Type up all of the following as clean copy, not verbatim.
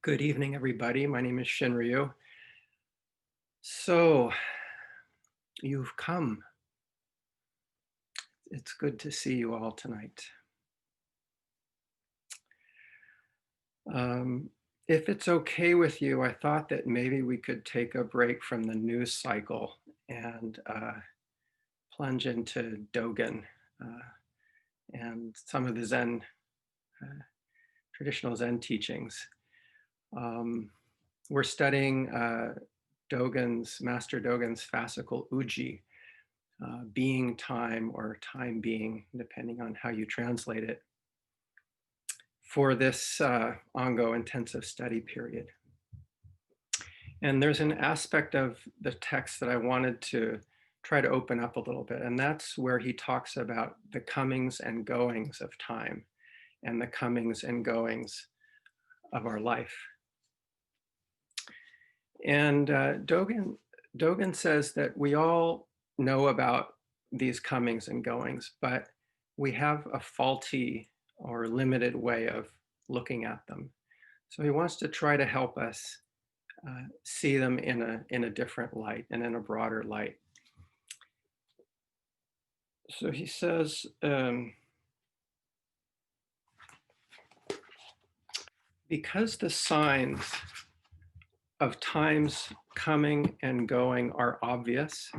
Good evening, everybody. My name is Shinryu. So, you've come. It's good to see you all tonight. Um, if it's okay with you, I thought that maybe we could take a break from the news cycle and plunge into Dogen and some of the traditional Zen teachings. Um, we're studying Master Dogen's fascicle Uji, being time or time being, depending on how you translate it, for this ongoing intensive study period. And there's an aspect of the text that I wanted to try to open up a little bit, and that's where he talks about the comings and goings of time and the comings and goings of our life. And Dogen says that we all know about these comings and goings, but we have a faulty or limited way of looking at them. So he wants to try to help us see them in a different light and in a broader light. So he says, because the signs of time's coming and going are obvious,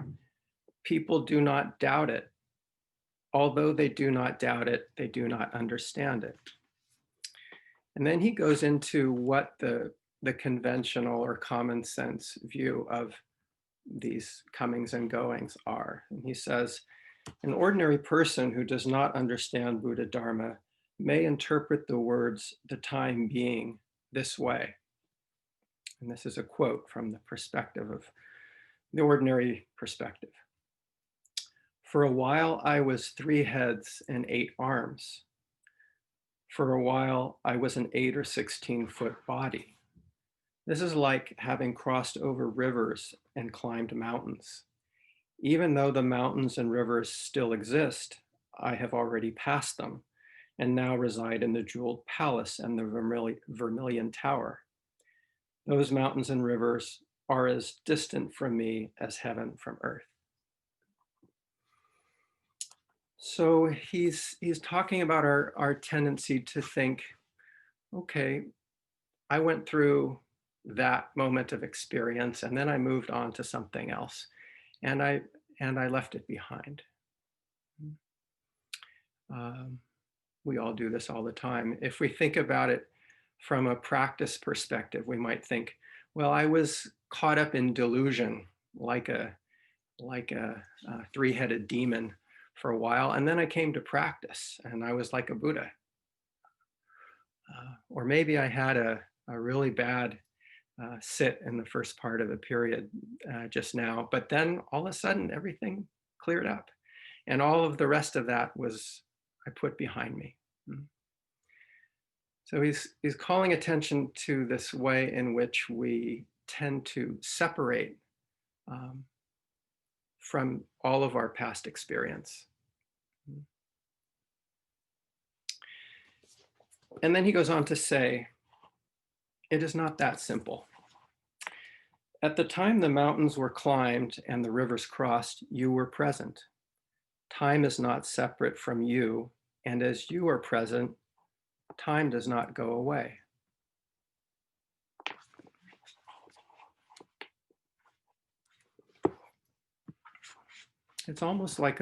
people do not doubt it. Although they do not doubt it, they do not understand it. And then he goes into what the conventional or common sense view of these comings and goings are. And he says, an ordinary person who does not understand Buddha Dharma may interpret the words, the time being, this way. And this is a quote from the perspective of the ordinary perspective. For a while, I was 3 heads and 8 arms. For a while, I was an 8 or 16-foot body. This is like having crossed over rivers and climbed mountains. Even though the mountains and rivers still exist, I have already passed them and now reside in the Jeweled Palace and the Vermilion Tower. Those mountains and rivers are as distant from me as heaven from earth. So he's talking about our tendency to think, okay, I went through that moment of experience and then I moved on to something else, and I left it behind. We all do this all the time. If we think about it from a practice perspective, we might think, well, I was caught up in delusion like a 3-headed demon for a while, and then I came to practice and I was like a Buddha. Or maybe I had a really bad sit in the first part of the period just now, but then all of a sudden everything cleared up, and all of the rest of that was I put behind me. So he's calling attention to this way in which we tend to separate from all of our past experience. And then he goes on to say, it is not that simple. At the time the mountains were climbed and the rivers crossed, you were present. Time is not separate from you, and as you are present, time does not go away. It's almost like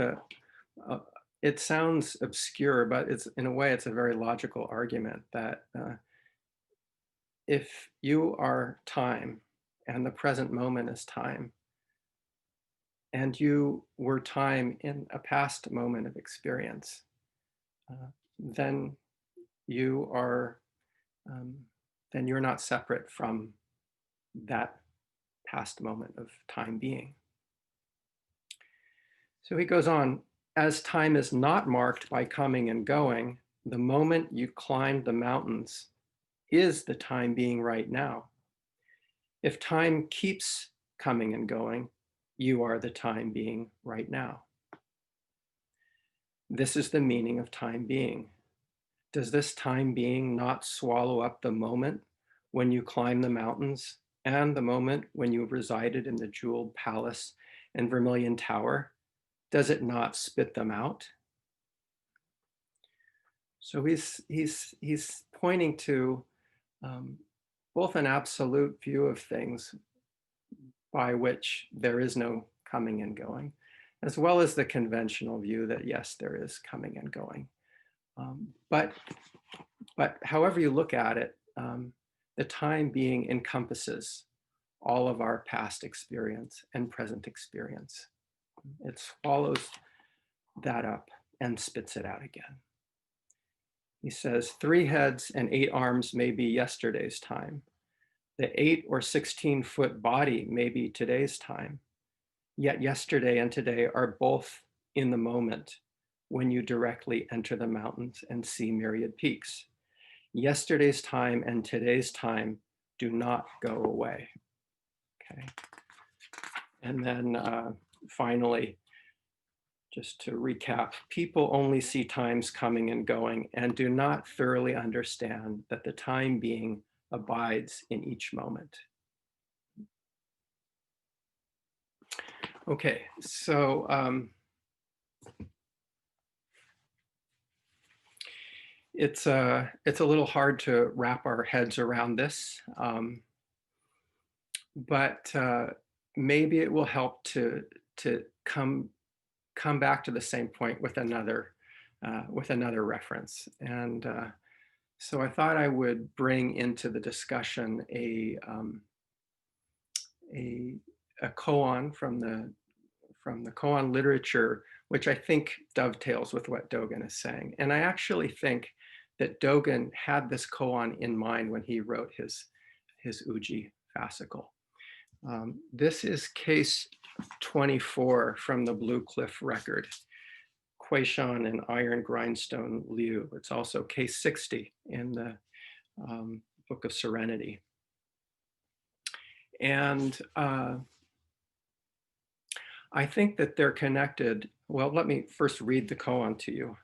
it sounds obscure, but it's in a way, it's a very logical argument that if you are time and the present moment is time, and you were time in a past moment of experience, then you are, then you're not separate from that past moment of time being. So he goes on, as time is not marked by coming and going, the moment you climbed the mountains is the time being right now. If time keeps coming and going, you are the time being right now. This is the meaning of time being. Does this time being not swallow up the moment when you climb the mountains, and the moment when you resided in the jeweled palace and vermilion tower? Does it not spit them out? So he's pointing to um, both an absolute view of things by which there is no coming and going, as well as the conventional view that yes, there is coming and going. But however you look at it, the time being encompasses all of our past experience and present experience. It swallows that up and spits it out again. He says, 3 heads and 8 arms may be yesterday's time. The 8 or 16-foot body may be today's time. Yet yesterday and today are both in the moment when you directly enter the mountains and see myriad peaks. Yesterday's time and today's time do not go away. Okay. And then finally, just to recap, people only see times coming and going and do not thoroughly understand that the time being abides in each moment. Okay, so it's a little hard to wrap our heads around this, but maybe it will help to come back to the same point with another reference. And so I thought I would bring into the discussion a koan from the koan literature, which I think dovetails with what Dogen is saying. And I actually think that Dogen had this koan in mind when he wrote his Uji fascicle. This is case 24 from the Blue Cliff record, Quaishan and Iron Grindstone Liu. It's also case 60 in the Book of Serenity. And I think that they're connected. Well, let me first read the koan to you.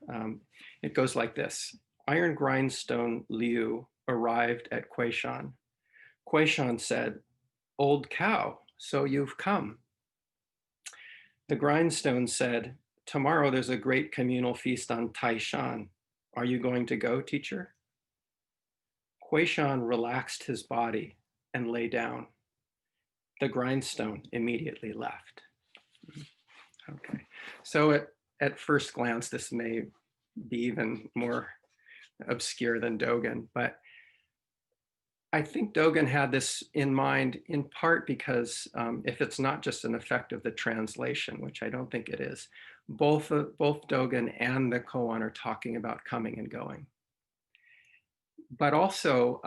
It goes like this. Iron Grindstone Liu arrived at Quaishan. Quaishan said, "Old cow, so you've come." The grindstone said, "Tomorrow there's a great communal feast on Taishan. Are you going to go, teacher?" Quaishan relaxed his body and lay down. The grindstone immediately left. Okay, so at first glance, this may be even more obscure than Dogen, but I think Dogen had this in mind in part because if it's not just an effect of the translation, which I don't think it is, both Dogen and the koan are talking about coming and going. But also,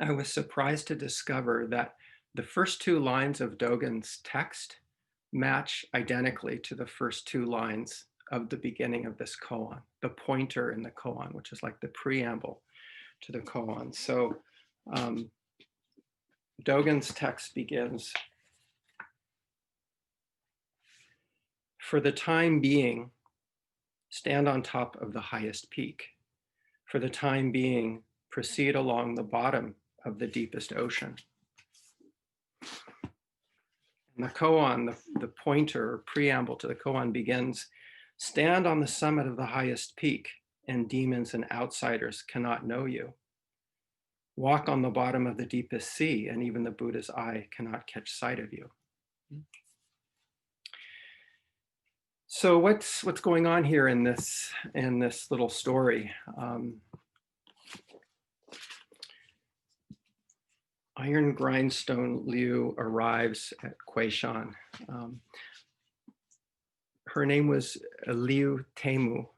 I was surprised to discover that the first 2 lines of Dogen's text match identically to the first 2 lines of the beginning of this koan, the pointer in the koan, which is like the preamble to the koan. So Dogen's text begins, "For the time being, stand on top of the highest peak. For the time being, proceed along the bottom of the deepest ocean." And the koan, the pointer or preamble to the koan begins, "Stand on the summit of the highest peak, and demons and outsiders cannot know you. Walk on the bottom of the deepest sea, and even the Buddha's eye cannot catch sight of you." So what's going on here in this little story? Iron Grindstone Liu arrives at Quaishan. Her name was Liu Temu,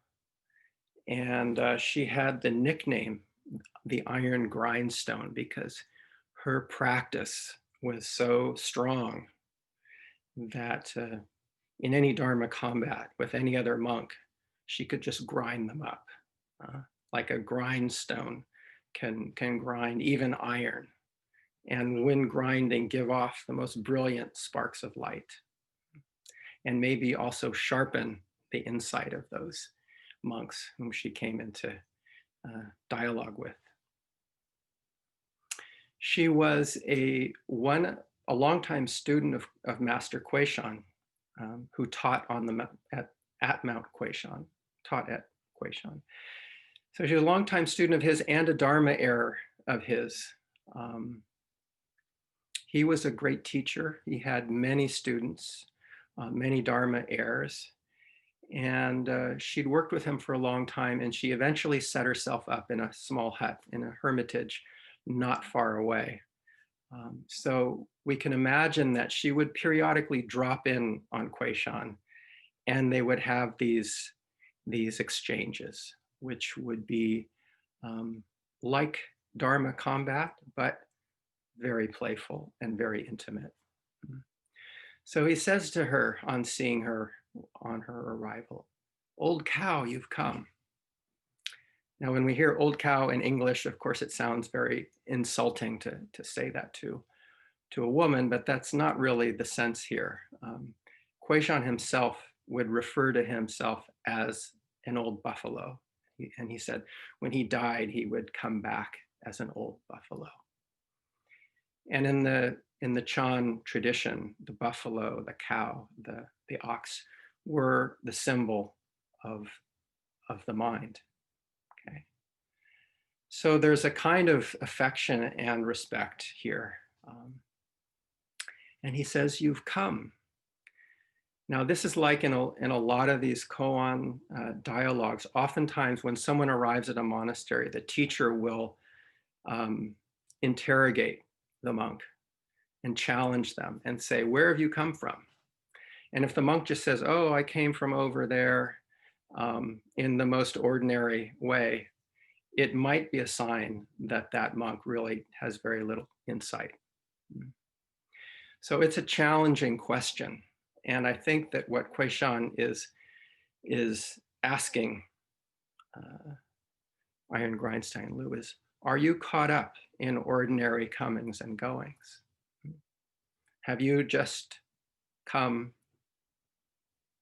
and she had the nickname the Iron Grindstone because her practice was so strong that in any Dharma combat with any other monk, she could just grind them up. Like a grindstone can grind even iron, and when grinding, give off the most brilliant sparks of light, and maybe also sharpen the insight of those monks whom she came into dialogue with. She was a longtime student of Master Kuei-shan, who taught at Mount Kuei-shan, taught at Kuei-shan. So she was a longtime student of his and a Dharma heir of his. He was a great teacher. He had many students, many Dharma heirs, and she'd worked with him for a long time, and she eventually set herself up in a small hut in a hermitage not far away. So we can imagine that she would periodically drop in on Kuei-shan, and they would have these exchanges, which would be like Dharma combat, but very playful and very intimate. So he says to her on seeing her on her arrival, "Old cow, you've come." Now, when we hear old cow in English, of course, it sounds very insulting to say that to a woman, but that's not really the sense here. Kuei-shan himself would refer to himself as an old buffalo. And he said when he died, he would come back as an old buffalo. And in the Chan tradition, the buffalo, the cow, the ox were the symbol of the mind. Okay. So there's a kind of affection and respect here. And he says, "You've come." Now, this is like in a lot of these koan dialogues. Oftentimes, when someone arrives at a monastery, the teacher will interrogate the monk and challenge them and say, "Where have you come from?" And if the monk just says, "Oh, I came from over there," in the most ordinary way, it might be a sign that that monk really has very little insight. So it's a challenging question. And I think that what Kuei-shan is asking Iron Grindstein Lu is, are you caught up in ordinary comings and goings? Have you just come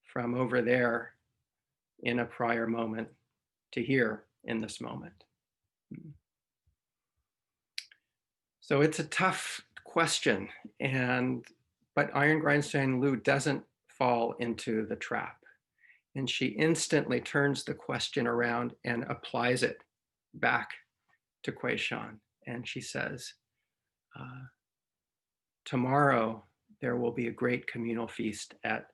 from over there in a prior moment to here in this moment? So it's a tough question, but Iron Grindstein Lu doesn't fall into the trap. And she instantly turns the question around and applies it back to Kuei-shan. And she says, tomorrow there will be a great communal feast at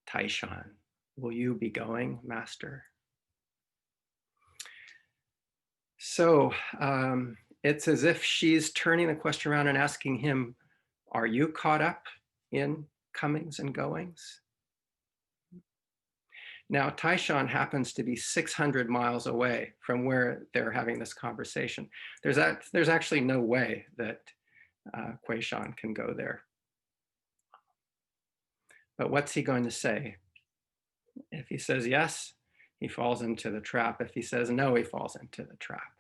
Taishan. Will you be going, Master? So it's as if she's turning the question around and asking him, are you caught up in comings and goings? Now, Taishan happens to be 600 miles away from where they're having this conversation. There's actually no way that Kuei-shan can go there. But what's he going to say? If he says yes, he falls into the trap. If he says no, he falls into the trap.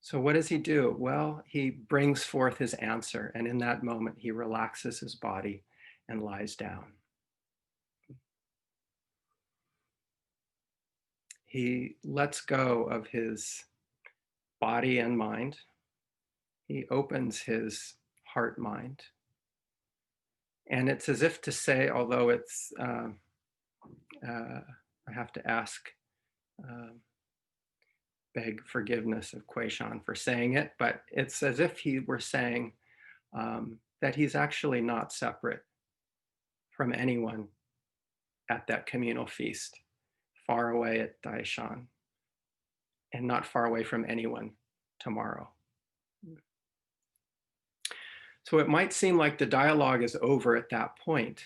So what does he do? Well, he brings forth his answer, and in that moment, he relaxes his body and lies down. He lets go of his body and mind. He opens his heart mind. And it's as if to say, although it's, I have to beg forgiveness of Kuei-shan for saying it, but it's as if he were saying that he's actually not separate from anyone at that communal feast, far away at Taishan, and not far away from anyone tomorrow. So it might seem like the dialogue is over at that point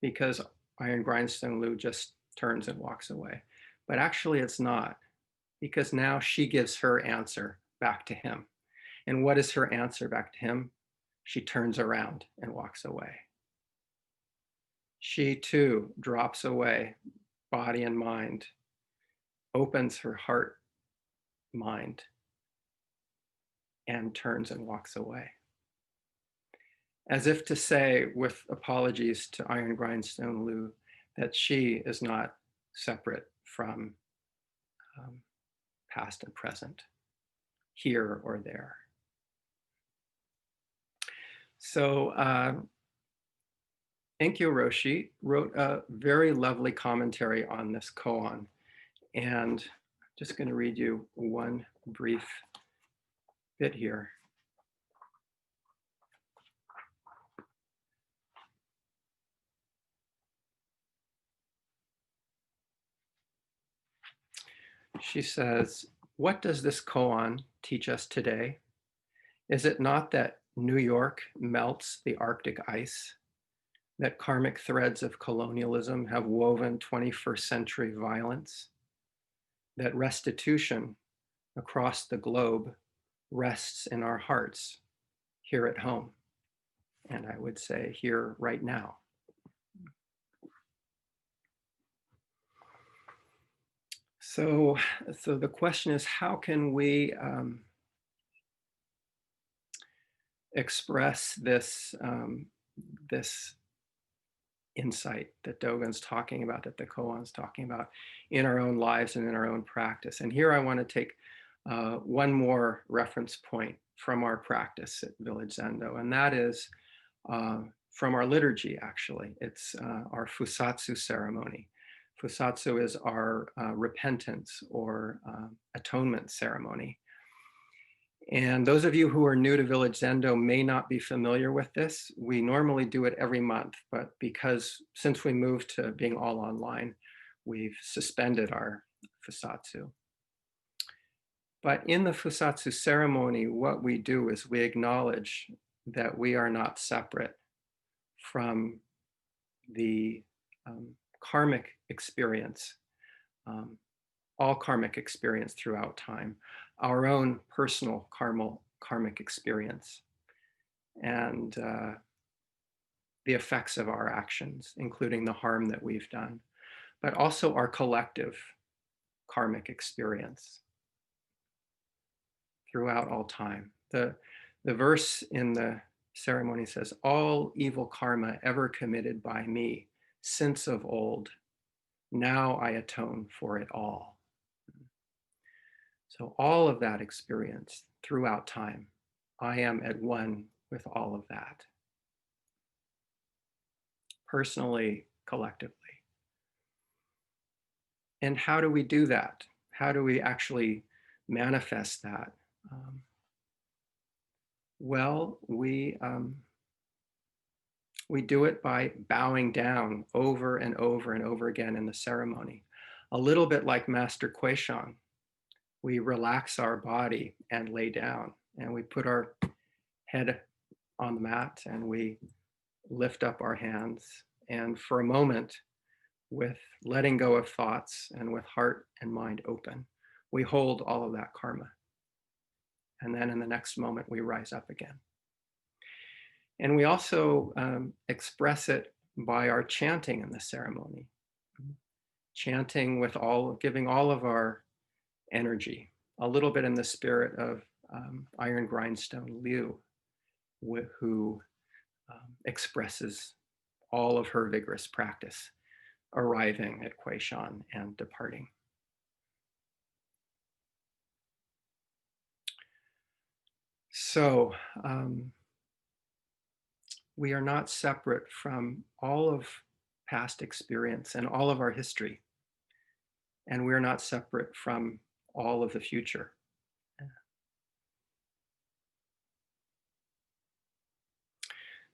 because Iron Grindstone Lu just turns and walks away. But actually it's not, because now she gives her answer back to him. And what is her answer back to him? She turns around and walks away. She too drops away, body and mind, opens her heart, mind, and turns and walks away. As if to say, with apologies to Iron Grindstone Lu, that she is not separate from past and present. here or there. So Shinryu Roshi wrote a very lovely commentary on this koan. And I'm just going to read you one brief bit here. She says, "What does this koan teach us today? Is it not that New York melts the Arctic ice, that karmic threads of colonialism have woven 21st century violence, that restitution across the globe rests in our hearts here at home?" And I would say here right now. So the question is, how can we express this, this insight that Dogen's talking about, that the koan's talking about, in our own lives and in our own practice? And here I want to take one more reference point from our practice at Village Zendo, and that is from our liturgy, actually. It's our Fusatsu ceremony. Fusatsu is our repentance or atonement ceremony. And those of you who are new to Village Zendo may not be familiar with this. We normally do it every month, but since we moved to being all online, we've suspended our Fusatsu. But in the Fusatsu ceremony, what we do is we acknowledge that we are not separate from the karmic experience, all karmic experience throughout time, our own personal karmic experience, and the effects of our actions, including the harm that we've done, but also our collective karmic experience throughout all time. The verse in the ceremony says, "All evil karma ever committed by me since of old, now I atone for it all." So all of that experience throughout time, I am at one with all of that, personally, collectively. And how do we do that? How do we actually manifest that? Well, we do it by bowing down over and over and over again in the ceremony. A little bit like Master Kuei-shan. We relax our body and lay down, and we put our head on the mat and we lift up our hands. And for a moment, with letting go of thoughts and with heart and mind open, we hold all of that karma. And then in the next moment, we rise up again. And we also express it by our chanting in the ceremony. Chanting with giving all of our energy, a little bit in the spirit of Iron Grindstone Liu, who expresses all of her vigorous practice, arriving at Kuei-shan and departing. So we are not separate from all of past experience and all of our history. And we're not separate from all of the future.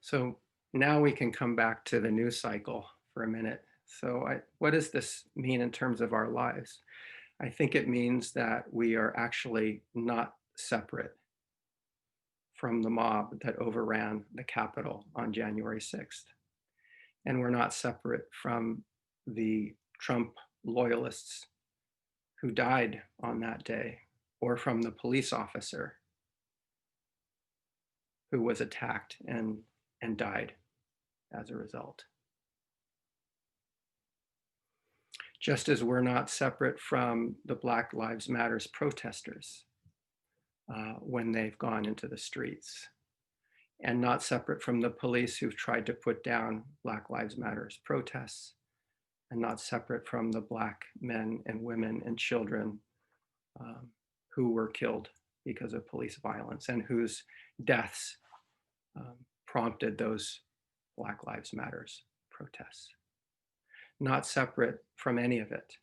So now we can come back to the news cycle for a minute. So what does this mean in terms of our lives? I think it means that we are actually not separate from the mob that overran the Capitol on January 6th. And we're not separate from the Trump loyalists who died on that day, or from the police officer who was attacked and died as a result. Just as we're not separate from the Black Lives Matter protesters when they've gone into the streets, and not separate from the police who've tried to put down Black Lives Matter protests, and not separate from the Black men and women and children who were killed because of police violence and whose deaths prompted those Black Lives Matters protests. Not separate from any of it.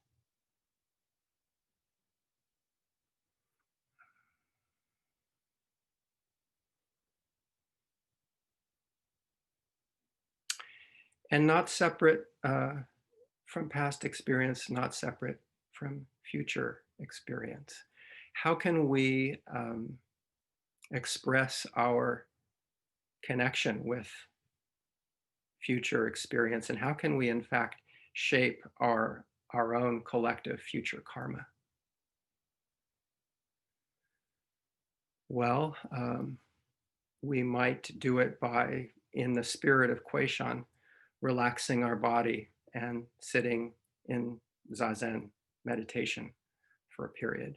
And not separate from past experience, not separate from future experience. How can we express our connection with future experience, and how can we in fact shape our own collective future karma? Well, we might do it by, in the spirit of Kwaishan, relaxing our body and sitting in zazen meditation for a period.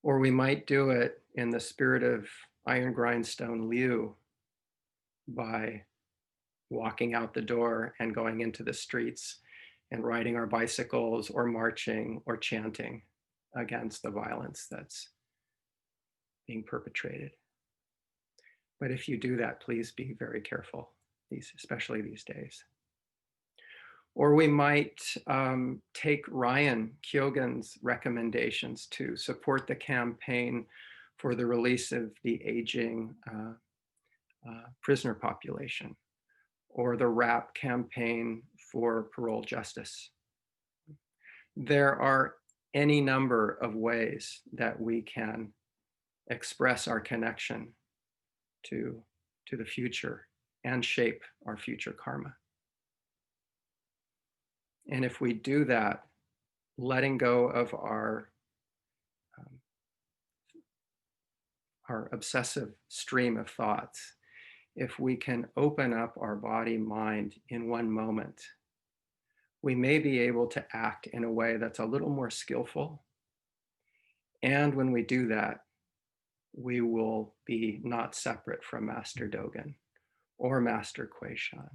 Or we might do it in the spirit of iron grindstone Liu by walking out the door and going into the streets and riding our bicycles or marching or chanting against the violence that's being perpetrated. But if you do that, please be very careful, especially these days. Or we might take Ryan Kyogen's recommendations to support the campaign for the release of the aging prisoner population, or the RAP campaign for parole justice. There are any number of ways that we can express our connection to the future and shape our future karma. And if we do that, letting go of our obsessive stream of thoughts, if we can open up our body mind in one moment, we may be able to act in a way that's a little more skillful. And when we do that, we will be not separate from Master Dogen or Master Kwaishan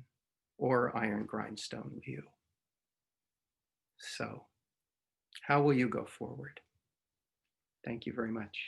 or Iron Grindstone Liu. So, how will you go forward? Thank you very much.